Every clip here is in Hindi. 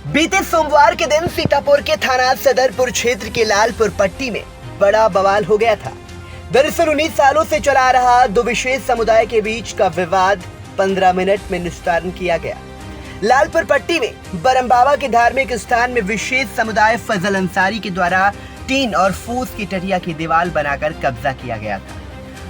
बीते सोमवार के दिन सीतापुर के थाना सदरपुर क्षेत्र के लालपुर पट्टी में बड़ा बवाल हो गया था। दरअसल 19 सालों से चला रहा दो विशेष समुदाय के बीच का विवाद 15 मिनट में निस्तारण किया गया। लालपुर पट्टी में बरमबाबा के धार्मिक स्थान में विशेष समुदाय फजल अंसारी के द्वारा टीन और फूस की टटिया की दीवार बनाकर कब्जा किया गया था,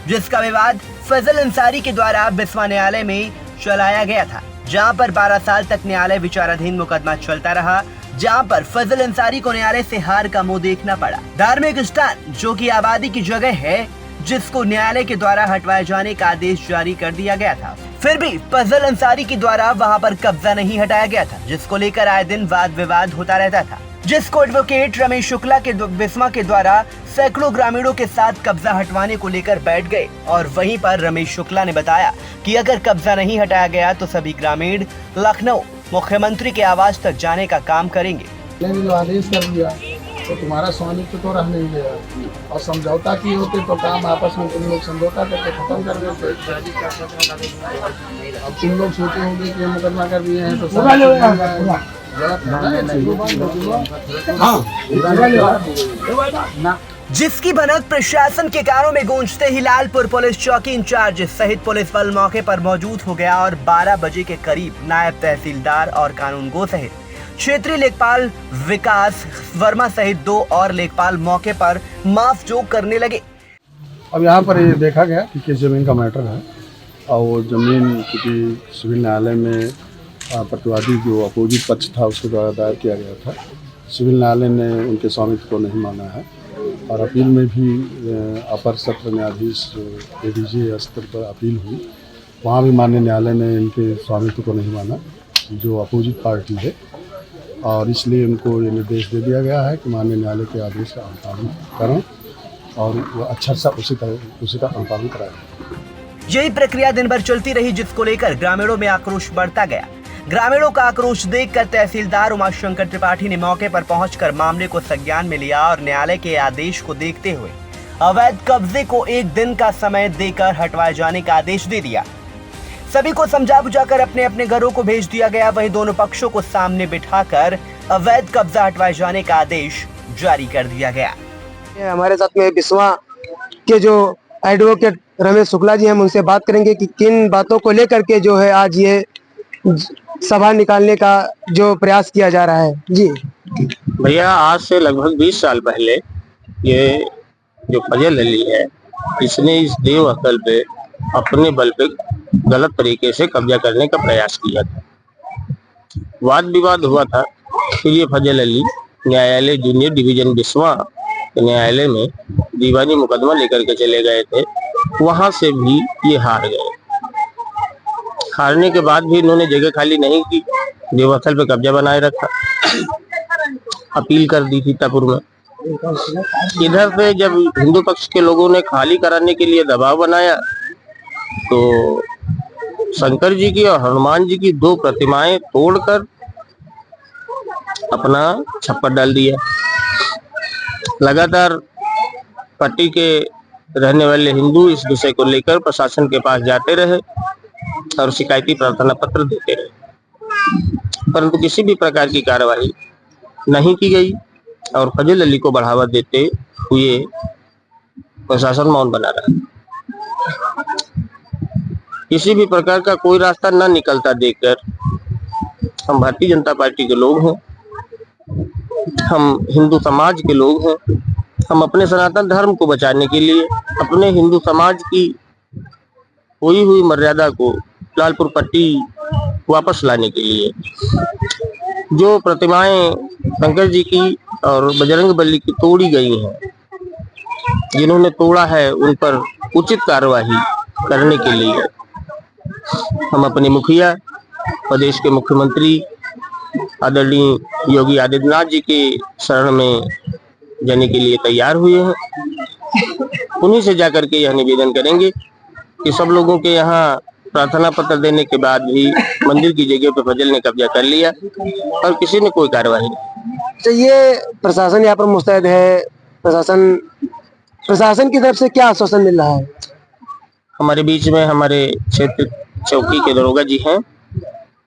जिसका विवाद फजल अंसारी के द्वारा बिस्वा न्यायालय में चलाया गया था, जहां पर 12 साल तक न्यायालय विचाराधीन मुकदमा चलता रहा, जहां पर फजल अंसारी को न्यायालय से हार का मुंह देखना पड़ा। धार्मिक स्थान जो कि आबादी की जगह है, जिसको न्यायालय के द्वारा हटवाए जाने का आदेश जारी कर दिया गया था, फिर भी फजल अंसारी के द्वारा वहां पर कब्जा नहीं हटाया गया था, जिसको लेकर आए दिन वाद विवाद होता रहता था, जिसको एडवोकेट रमेश शुक्ला के बिस्वा के द्वारा सैकड़ों ग्रामीणों के साथ कब्जा हटवाने को लेकर बैठ गए। और वहीं पर रमेश शुक्ला ने बताया कि अगर कब्जा नहीं हटाया गया तो सभी ग्रामीण लखनऊ मुख्यमंत्री के आवास तक जाने का काम करेंगे। जो आदेश कर दिया तो तुम्हारा स्वामित्व तो रह नहीं गया, और समझौता किए होते तो काम आपस में तुम लोग समझौता करके खत्म कर देते। अब तुम लोग सोचे होंगे कि मुकदमा कर दिए हैं तो जिसकी भनक प्रशासन के कानों में गूंजते ही लालपुर पुलिस चौकी इंचार्ज सहित पुलिस बल मौके पर मौजूद हो गया और 12 बजे के करीब नायब तहसीलदार और कानूनगो सहित क्षेत्रीय लेखपाल विकास वर्मा सहित 2 और लेखपाल मौके पर माफ जोग करने लगे। अब यहाँ पर ये देखा गया कि किस जमीन का मैटर है, और वो जमीन क्योंकि सिविल न्यायालय में प्रतिवादी जो अपोजिट पक्ष था उसके द्वारा दायर किया गया था, सिविल न्यायालय ने उनके स्वामित्व को नहीं माना है, और अपील में भी अपर सत्र न्यायाधीश एडीजे स्तर पर अपील हुई, वहाँ भी माननीय न्यायालय ने इनके स्वामित्व को नहीं माना जो अपोजिट पार्टी है, और इसलिए उनको ये निर्देश दे दिया गया है कि माननीय न्यायालय के आदेश का अनुपालन करें और वो अच्छा सा उसी का अनुपालन कराएं। यही प्रक्रिया दिन भर चलती रही, जिसको लेकर ग्रामीणों में आक्रोश बढ़ता गया। ग्रामीणों का आक्रोश देखकर तहसीलदार उमाशंकर त्रिपाठी ने मौके पर पहुंचकर मामले को संज्ञान में लिया और न्यायालय के आदेश को देखते हुए अवैध कब्जे को 1 दिन का समय देकर हटवाए जाने का आदेश दे दिया। सभी को समझा बुझाकर अपने अपने घरों को भेज दिया गया। वहीं दोनों पक्षों को सामने बिठाकर अवैध कब्जा हटवाए जाने का आदेश जारी कर दिया गया। हमारे साथ में बिस्वा के जो एडवोकेट रमेश शुक्ला जी, हम उनसे बात करेंगे कि किन बातों को लेकर के जो है आज ये सभा निकालने का जो प्रयास किया जा रहा है। जी भैया, आज से लगभग 20 साल पहले ये जो फजल अली है, इसने इस देव स्थल पे अपने बल पे गलत तरीके से कब्जा करने का प्रयास किया था। वाद विवाद हुआ था, फिर ये फजल अली न्यायालय जूनियर डिवीजन बिस्वा न्यायालय में दीवानी मुकदमा लेकर के चले गए थे। वहां से भी ये हार गए। हारने के बाद भी इन्होंने जगह खाली नहीं की, देवस्थल पे कब्जा बनाए रखा, अपील कर दी सीतापुर में। इधर से जब हिंदू पक्ष के लोगों ने खाली कराने के लिए दबाव बनाया तो शंकर जी की और हनुमान जी की 2 प्रतिमाएं तोड़कर अपना छप्पर डाल दिया। लगातार पट्टी के रहने वाले हिंदू इस विषय को लेकर प्रशासन के पास जाते रहे और शिकायती प्रार्थना पत्र देते रहे, परंतु किसी भी प्रकार की कार्रवाई नहीं की गई और फजल अली को बढ़ावा देते हुए प्रशासन मौन बना रहा। किसी भी प्रकार का कोई रास्ता न निकलता देखकर हम भारतीय जनता पार्टी के लोग हैं, हम हिंदू समाज के लोग हैं, हम अपने सनातन धर्म को बचाने के लिए, अपने हिंदू समाज की खोई हुई मर्यादा को लालपुर पट्टी वापस लाने के लिए जो प्रतिमाएं शंकर जी की और बजरंग बली की तोड़ी गई हैं, जिन्होंने तोड़ा है उन पर उचित कार्यवाही करने के लिए हम अपने मुखिया, प्रदेश के मुख्यमंत्री आदरणीय योगी आदित्यनाथ जी के शरण में जाने के लिए तैयार हुए हैं। उन्हीं से जाकर के यह निवेदन करेंगे कि सब लोगों के यहाँ प्रार्थना पत्र देने के बाद भी मंदिर की जगह पे फजल ने कब्जा कर लिया और किसी ने कोई कार्रवाई नहीं। तो ये प्रशासन यहाँ पर मुस्तैद है, प्रशासन की तरफ से क्या आश्वासन मिल रहा है? हमारे बीच में हमारे क्षेत्र चौकी के दरोगा जी हैं,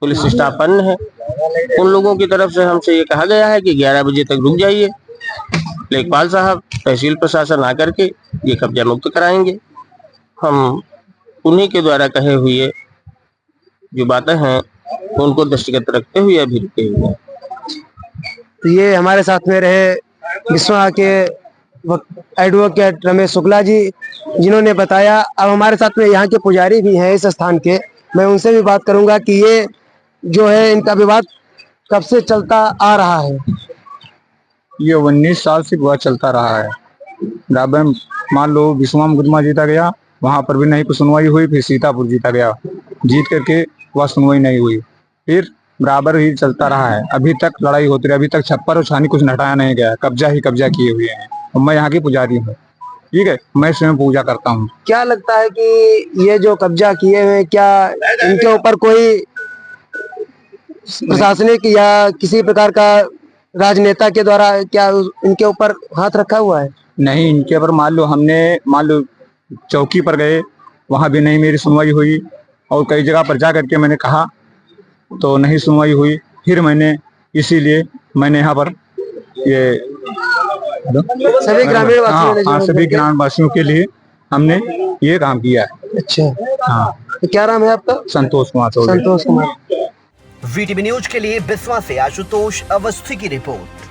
पुलिस स्टाफ अन्य है, उन लोगों की तरफ से हमसे ये कहा गया है कि 11 बजे तक रुक जाइए। लेखपाल साहब, तहसील प्रशासन आकर के ये कब्जा मुक्त कराएंगे। हम उन्हीं के द्वारा कहे हुए जो बातें हैं उनको दृष्टिगत रखते हुए अभी रुके हुए हैं। तो ये हमारे साथ में रहे बिस्वा के एडवोकेट रमेश शुक्ला जी, जिन्होंने बताया। अब हमारे साथ में यहाँ के पुजारी भी हैं इस स्थान के, मैं उनसे भी बात करूंगा कि ये जो है इनका विवाद कब से चलता आ रहा है। ये 19 साल से विवाद चलता रहा है। बराबर मान लो बिस्वा मुकदमा जीता गया, वहां पर भी नहीं कुछ सुनवाई हुई, फिर सीतापुर जीता गया, जीत करके वह सुनवाई नहीं हुई, फिर बराबर ही चलता रहा है। अभी तक लड़ाई होती रही, अभी तक छप्पर और छानी कुछ हटाया नहीं गया, कब्जा ही कब्जा किए हुए हैं। और मैं यहाँ की पुजारी हूँ, ठीक है, मैं स्वयं पूजा करता हूँ। क्या लगता है कि ये जो कब्जा किए हुए, क्या इनके ऊपर कोई प्रशासनिक या किसी प्रकार का राजनेता के द्वारा क्या इनके ऊपर हाथ रखा हुआ है? नहीं, इनके ऊपर मान लो चौकी पर गए, वहां भी नहीं मेरी सुनवाई हुई, और कई जगह पर जा करके मैंने कहा तो नहीं सुनवाई हुई। फिर इसीलिए मैंने यहाँ पर ये सभी ग्रामीण सभी ग्रामीण वासियों के लिए हमने ये काम किया है। अच्छा, हाँ। तो क्या नाम है आपका? संतोष कुमार चौधरी। संतोष कुमार। वीटीवी न्यूज के लिए बिस्वा से आशुतोष अवस्थी की रिपोर्ट।